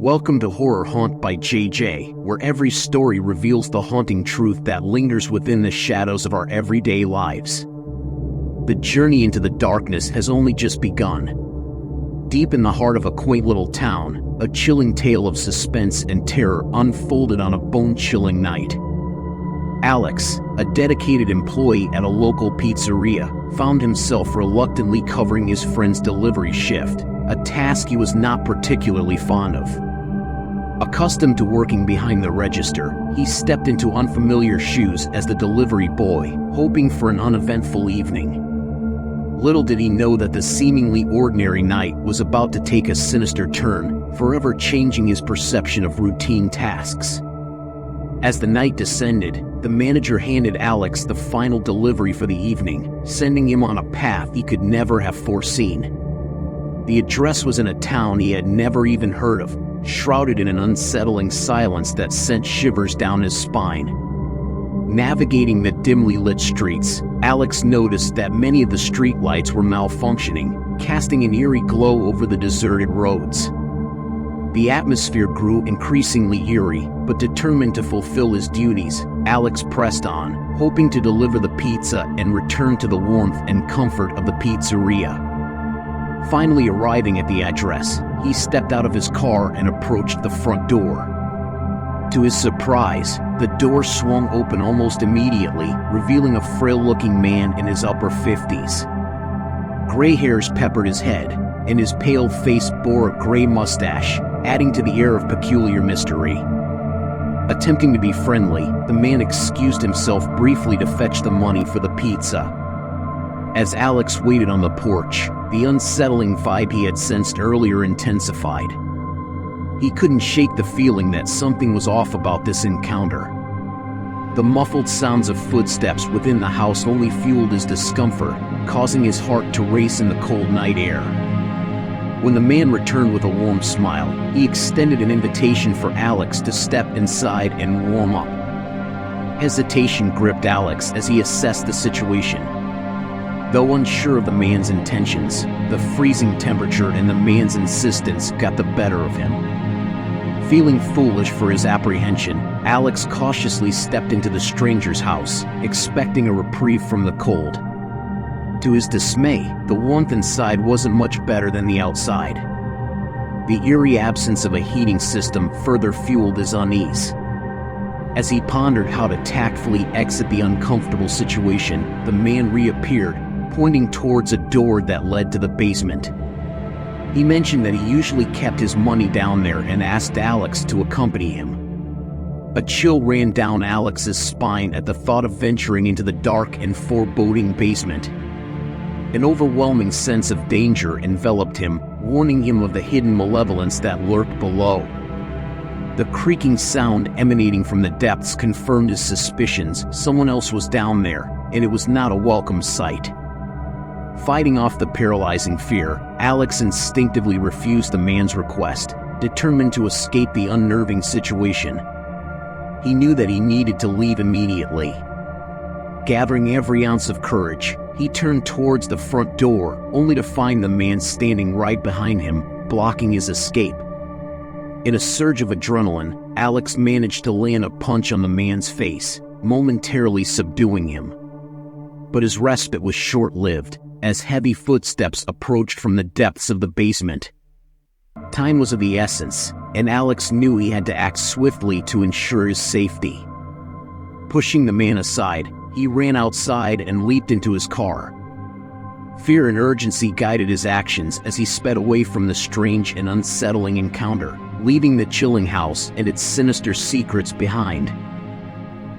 Welcome to Horror Haunt by JJ, where every story reveals the haunting truth that lingers within the shadows of our everyday lives. The journey into the darkness has only just begun. Deep in the heart of a quaint little town, a chilling tale of suspense and terror unfolded on a bone-chilling night. Alex, a dedicated employee at a local pizzeria, found himself reluctantly covering his friend's delivery shift, a task he was not particularly fond of. Accustomed to working behind the register, he stepped into unfamiliar shoes as the delivery boy, hoping for an uneventful evening. Little did he know that the seemingly ordinary night was about to take a sinister turn, forever changing his perception of routine tasks. As the night descended, the manager handed Alex the final delivery for the evening, sending him on a path he could never have foreseen. The address was in a town he had never even heard of, shrouded in an unsettling silence that sent shivers down his spine. Navigating the dimly lit streets, Alex noticed that many of the streetlights were malfunctioning, casting an eerie glow over the deserted roads. The atmosphere grew increasingly eerie, but determined to fulfill his duties, Alex pressed on, hoping to deliver the pizza and return to the warmth and comfort of the pizzeria. Finally arriving at the address, he stepped out of his car and approached the front door. To his surprise, the door swung open almost immediately, revealing a frail-looking man in his upper 50s. Gray hairs peppered his head, and his pale face bore a gray mustache, adding to the air of peculiar mystery. Attempting to be friendly, the man excused himself briefly to fetch the money for the pizza. As Alex waited on the porch, the unsettling vibe he had sensed earlier intensified. He couldn't shake the feeling that something was off about this encounter. The muffled sounds of footsteps within the house only fueled his discomfort, causing his heart to race in the cold night air. When the man returned with a warm smile, he extended an invitation for Alex to step inside and warm up. Hesitation gripped Alex as he assessed the situation. Though unsure of the man's intentions, the freezing temperature and the man's insistence got the better of him. Feeling foolish for his apprehension, Alex cautiously stepped into the stranger's house, expecting a reprieve from the cold. To his dismay, the warmth inside wasn't much better than the outside. The eerie absence of a heating system further fueled his unease. As he pondered how to tactfully exit the uncomfortable situation, the man reappeared, pointing towards a door that led to the basement. He mentioned that he usually kept his money down there and asked Alex to accompany him. A chill ran down Alex's spine at the thought of venturing into the dark and foreboding basement. An overwhelming sense of danger enveloped him, warning him of the hidden malevolence that lurked below. The creaking sound emanating from the depths confirmed his suspicions. Someone else was down there, and it was not a welcome sight. Fighting off the paralyzing fear, Alex instinctively refused the man's request, determined to escape the unnerving situation. He knew that he needed to leave immediately. Gathering every ounce of courage, he turned towards the front door, only to find the man standing right behind him, blocking his escape. In a surge of adrenaline, Alex managed to land a punch on the man's face, momentarily subduing him. But his respite was short-lived, as heavy footsteps approached from the depths of the basement. Time was of the essence, and Alex knew he had to act swiftly to ensure his safety. Pushing the man aside, he ran outside and leaped into his car. Fear and urgency guided his actions as he sped away from the strange and unsettling encounter, leaving the chilling house and its sinister secrets behind.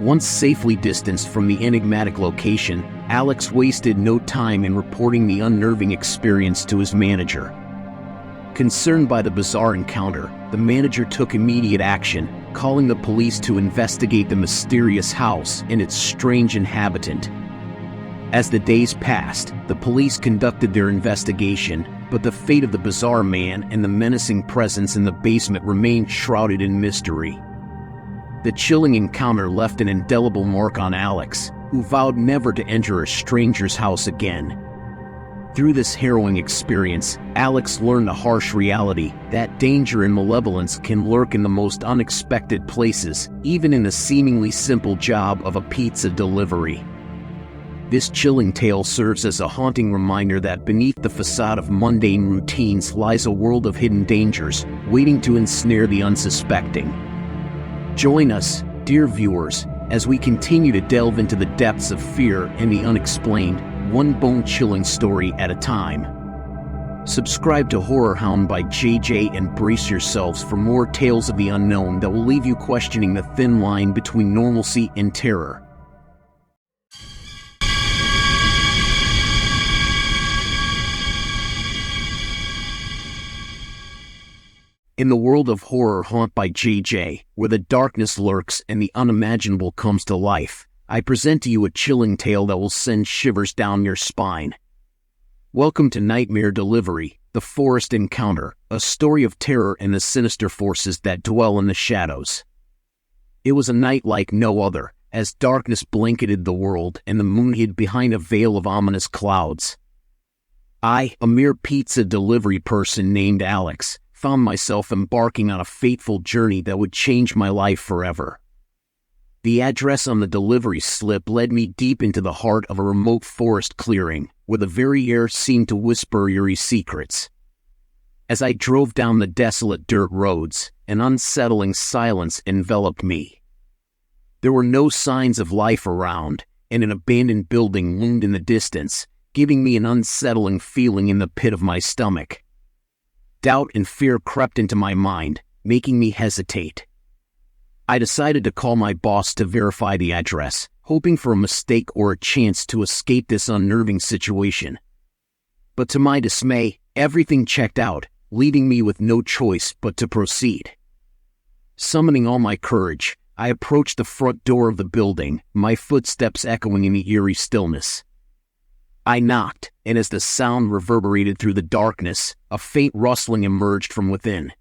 Once safely distanced from the enigmatic location, Alex wasted no time in reporting the unnerving experience to his manager. Concerned by the bizarre encounter, the manager took immediate action, calling the police to investigate the mysterious house and its strange inhabitant. As the days passed, the police conducted their investigation, but the fate of the bizarre man and the menacing presence in the basement remained shrouded in mystery. The chilling encounter left an indelible mark on Alex, who vowed never to enter a stranger's house again. Through this harrowing experience, Alex learned a harsh reality that danger and malevolence can lurk in the most unexpected places, even in the seemingly simple job of a pizza delivery. This chilling tale serves as a haunting reminder that beneath the facade of mundane routines lies a world of hidden dangers, waiting to ensnare the unsuspecting. Join us, dear viewers, as we continue to delve into the depths of fear and the unexplained, one bone-chilling story at a time. Subscribe to Horror Hound by JJ and brace yourselves for more tales of the unknown that will leave you questioning the thin line between normalcy and terror. In the world of Horror Haunt by JJ, where the darkness lurks and the unimaginable comes to life, I present to you a chilling tale that will send shivers down your spine. Welcome to Nightmare Delivery, The Forest Encounter, a story of terror and the sinister forces that dwell in the shadows. It was a night like no other, as darkness blanketed the world and the moon hid behind a veil of ominous clouds. I, a mere pizza delivery person named Alex, found myself embarking on a fateful journey that would change my life forever. The address on the delivery slip led me deep into the heart of a remote forest clearing, where the very air seemed to whisper eerie secrets. As I drove down the desolate dirt roads, an unsettling silence enveloped me. There were no signs of life around, and an abandoned building loomed in the distance, giving me an unsettling feeling in the pit of my stomach. Doubt and fear crept into my mind, making me hesitate. I decided to call my boss to verify the address, hoping for a mistake or a chance to escape this unnerving situation. But to my dismay, everything checked out, leaving me with no choice but to proceed. Summoning all my courage, I approached the front door of the building, my footsteps echoing in the eerie stillness. I knocked, and as the sound reverberated through the darkness, a faint rustling emerged from within.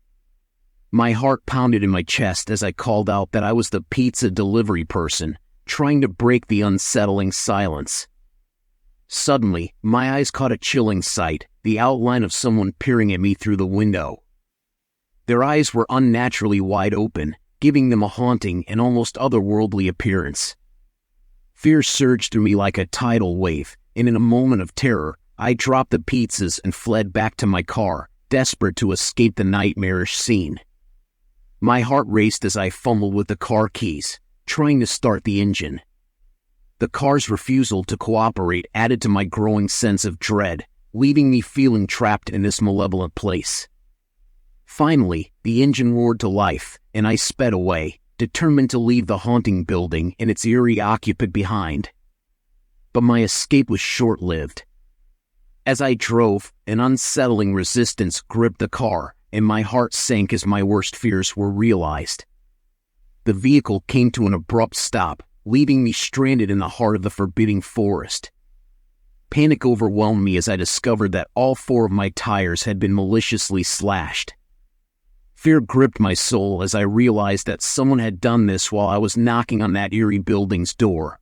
My heart pounded in my chest as I called out that I was the pizza delivery person, trying to break the unsettling silence. Suddenly, my eyes caught a chilling sight, the outline of someone peering at me through the window. Their eyes were unnaturally wide open, giving them a haunting and almost otherworldly appearance. Fear surged through me like a tidal wave, and in a moment of terror, I dropped the pizzas and fled back to my car, desperate to escape the nightmarish scene. My heart raced as I fumbled with the car keys, trying to start the engine. The car's refusal to cooperate added to my growing sense of dread, leaving me feeling trapped in this malevolent place. Finally, the engine roared to life, and I sped away, determined to leave the haunting building and its eerie occupant behind. But my escape was short-lived. As I drove, an unsettling resistance gripped the car, and my heart sank as my worst fears were realized. The vehicle came to an abrupt stop, leaving me stranded in the heart of the forbidding forest. Panic overwhelmed me as I discovered that all 4 of my tires had been maliciously slashed. Fear gripped my soul as I realized that someone had done this while I was knocking on that eerie building's door.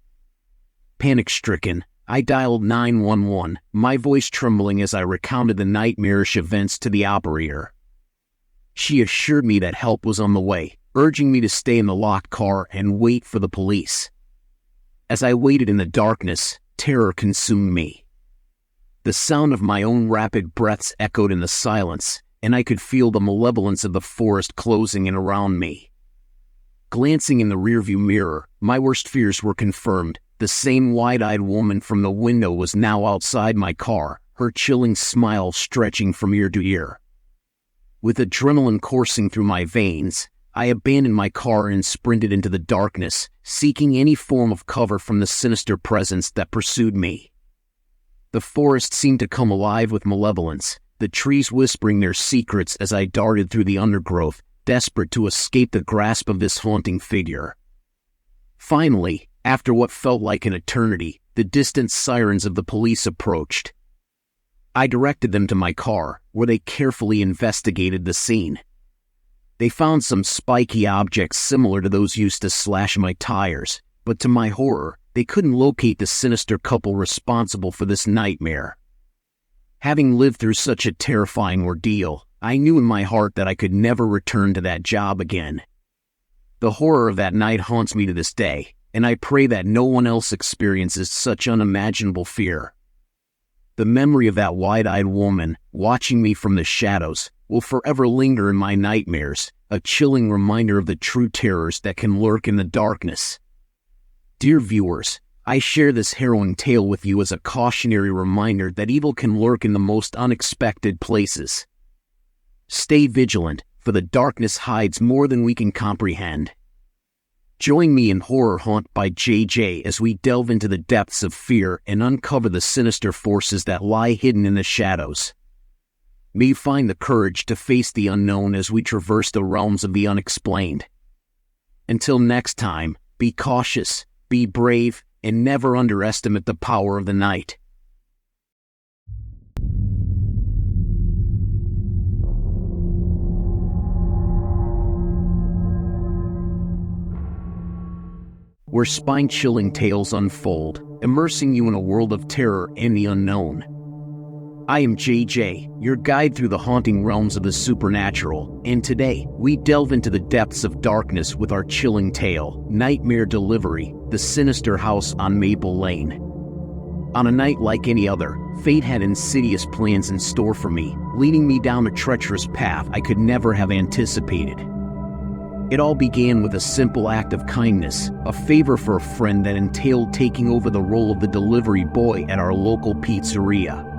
Panic-stricken, I dialed 911, my voice trembling as I recounted the nightmarish events to the operator. She assured me that help was on the way, urging me to stay in the locked car and wait for the police. As I waited in the darkness, terror consumed me. The sound of my own rapid breaths echoed in the silence, and I could feel the malevolence of the forest closing in around me. Glancing in the rearview mirror, my worst fears were confirmed. The same wide-eyed woman from the window was now outside my car, her chilling smile stretching from ear to ear. With adrenaline coursing through my veins, I abandoned my car and sprinted into the darkness, seeking any form of cover from the sinister presence that pursued me. The forest seemed to come alive with malevolence, the trees whispering their secrets as I darted through the undergrowth, desperate to escape the grasp of this haunting figure. Finally, after what felt like an eternity, the distant sirens of the police approached. I directed them to my car, where they carefully investigated the scene. They found some spiky objects similar to those used to slash my tires, but to my horror, they couldn't locate the sinister couple responsible for this nightmare. Having lived through such a terrifying ordeal, I knew in my heart that I could never return to that job again. The horror of that night haunts me to this day, and I pray that no one else experiences such unimaginable fear. The memory of that wide-eyed woman watching me from the shadows will forever linger in my nightmares, a chilling reminder of the true terrors that can lurk in the darkness. Dear viewers, I share this harrowing tale with you as a cautionary reminder that evil can lurk in the most unexpected places. Stay vigilant, for the darkness hides more than we can comprehend. Join me in Horror Haunt by JJ as we delve into the depths of fear and uncover the sinister forces that lie hidden in the shadows. May you find the courage to face the unknown as we traverse the realms of the unexplained. Until next time, be cautious, be brave, and never underestimate the power of the night. Where spine-chilling tales unfold, immersing you in a world of terror and the unknown. I am JJ, your guide through the haunting realms of the supernatural, and today, we delve into the depths of darkness with our chilling tale, Nightmare Delivery, the sinister house on Maple Lane. On a night like any other, fate had insidious plans in store for me, leading me down a treacherous path I could never have anticipated. It all began with a simple act of kindness, a favor for a friend that entailed taking over the role of the delivery boy at our local pizzeria.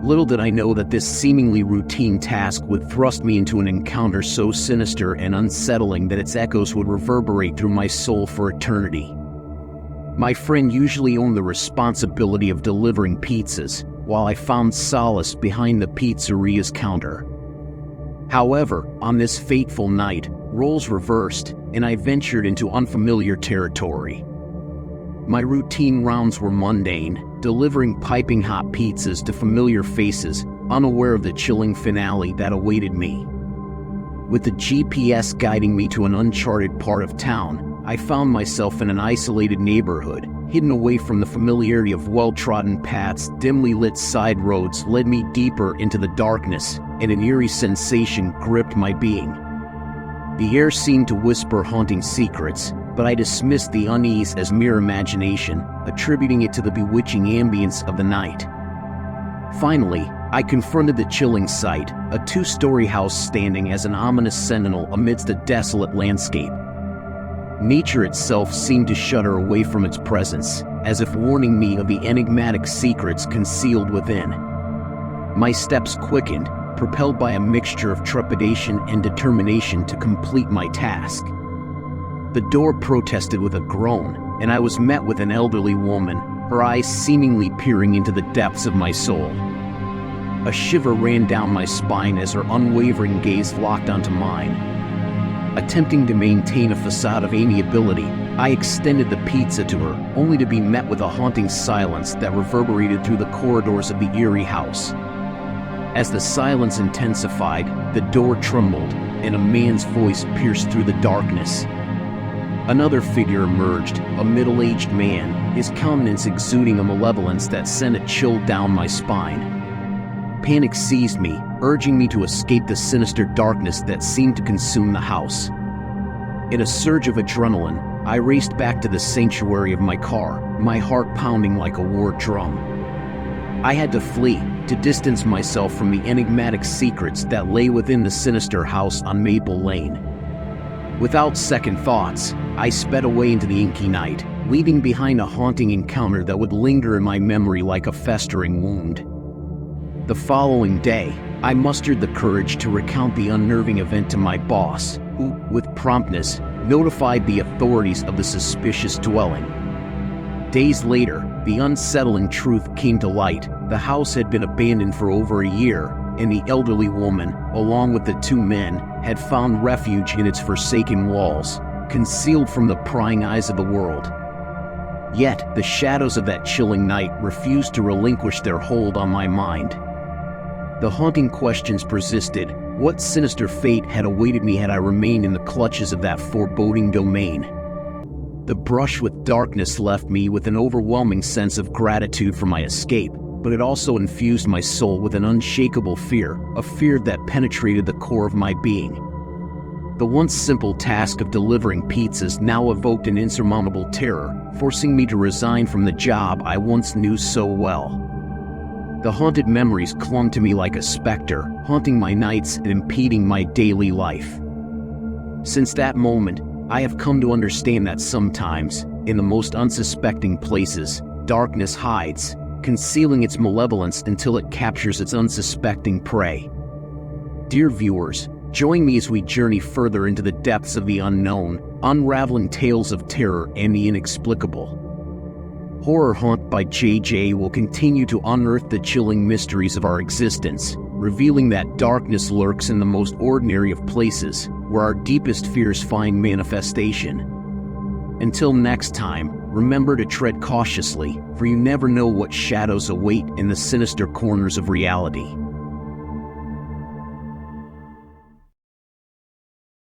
Little did I know that this seemingly routine task would thrust me into an encounter so sinister and unsettling that its echoes would reverberate through my soul for eternity. My friend usually owned the responsibility of delivering pizzas, while I found solace behind the pizzeria's counter. However, on this fateful night, roles reversed, and I ventured into unfamiliar territory. My routine rounds were mundane, delivering piping hot pizzas to familiar faces, unaware of the chilling finale that awaited me. With the GPS guiding me to an uncharted part of town, I found myself in an isolated neighborhood, hidden away from the familiarity of well-trodden paths. Dimly lit side roads led me deeper into the darkness, and an eerie sensation gripped my being. The air seemed to whisper haunting secrets, but I dismissed the unease as mere imagination, attributing it to the bewitching ambience of the night. Finally, I confronted the chilling sight, a two-story house standing as an ominous sentinel amidst a desolate landscape. Nature itself seemed to shudder away from its presence, as if warning me of the enigmatic secrets concealed within. My steps quickened, propelled by a mixture of trepidation and determination to complete my task. The door protested with a groan, and I was met with an elderly woman, her eyes seemingly peering into the depths of my soul. A shiver ran down my spine as her unwavering gaze locked onto mine. Attempting to maintain a facade of amiability, I extended the pizza to her, only to be met with a haunting silence that reverberated through the corridors of the eerie house. As the silence intensified, the door trembled, and a man's voice pierced through the darkness. Another figure emerged, a middle-aged man, his countenance exuding a malevolence that sent a chill down my spine. Panic seized me, urging me to escape the sinister darkness that seemed to consume the house. In a surge of adrenaline, I raced back to the sanctuary of my car, my heart pounding like a war drum. I had to flee, to distance myself from the enigmatic secrets that lay within the sinister house on Maple Lane. Without second thoughts, I sped away into the inky night, leaving behind a haunting encounter that would linger in my memory like a festering wound. The following day, I mustered the courage to recount the unnerving event to my boss, who, with promptness, notified the authorities of the suspicious dwelling. Days later, the unsettling truth came to light. The house had been abandoned for over a year, and the elderly woman, along with the two men, had found refuge in its forsaken walls, concealed from the prying eyes of the world. Yet, the shadows of that chilling night refused to relinquish their hold on my mind. The haunting questions persisted. What sinister fate had awaited me had I remained in the clutches of that foreboding domain? The brush with darkness left me with an overwhelming sense of gratitude for my escape, but it also infused my soul with an unshakable fear, a fear that penetrated the core of my being. The once simple task of delivering pizzas now evoked an insurmountable terror, forcing me to resign from the job I once knew so well. The haunted memories clung to me like a specter, haunting my nights and impeding my daily life. Since that moment, I have come to understand that sometimes, in the most unsuspecting places, darkness hides, concealing its malevolence until it captures its unsuspecting prey. Dear viewers, join me as we journey further into the depths of the unknown, unraveling tales of terror and the inexplicable. Horror Haunt by JJ will continue to unearth the chilling mysteries of our existence, revealing that darkness lurks in the most ordinary of places, where our deepest fears find manifestation. Until next time, remember to tread cautiously, for you never know what shadows await in the sinister corners of reality.